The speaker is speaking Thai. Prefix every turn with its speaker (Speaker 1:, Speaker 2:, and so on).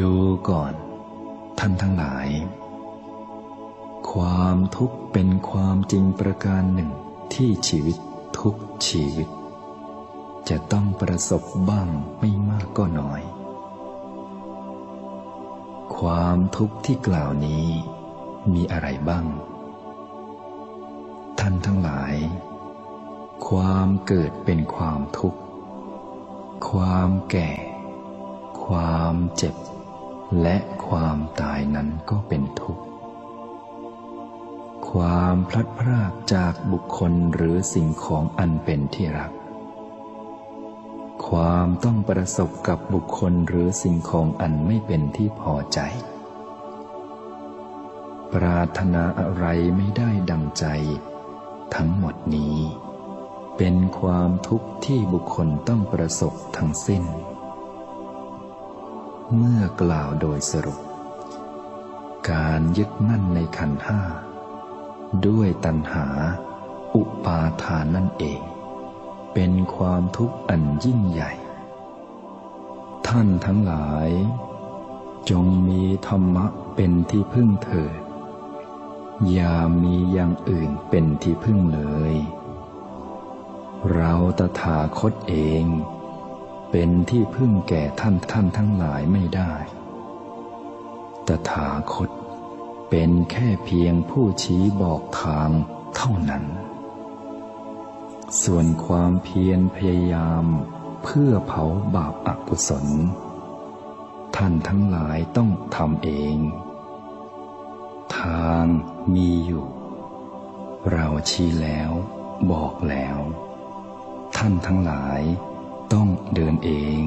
Speaker 1: ดูก่อนท่านทั้งหลายความทุกข์เป็นความจริงประการหนึ่งที่ชีวิตทุกชีวิตจะต้องประสบบ้างไม่มากก็น้อยความทุกข์ที่กล่าวนี้มีอะไรบ้างท่านทั้งหลายความเกิดเป็นความทุกข์ความแก่ความเจ็บและความตายนั้นก็เป็นทุกข์ความพลัดพรากจากบุคคลหรือสิ่งของอันเป็นที่รักความต้องประสบกับบุคคลหรือสิ่งของอันไม่เป็นที่พอใจปรารถนาอะไรไม่ได้ดังใจทั้งหมดนี้เป็นความทุกข์ที่บุคคลต้องประสบทั้งสิ้นเมื่อกล่าวโดยสรุปการยึดมั่นในขันธ์ห้าด้วยตัณหาอุปาทานนั่นเองเป็นความทุกข์อันยิ่งใหญ่ท่านทั้งหลายจงมีธรรมะเป็นที่พึ่งเถิดอย่ามีอย่างอื่นเป็นที่พึ่งเลยเราตถาคตเองเป็นที่พึ่งแก่ท่านทั้งหลายไม่ได้ตถาคตเป็นแค่เพียงผู้ชี้บอกทางเท่านั้นส่วนความเพียรพยายามเพื่อเผาบาปอกุศลท่านทั้งหลายต้องทำเองทางมีอยู่เราชี้แล้วบอกแล้วท่านทั้งหลายต้องเดินเอง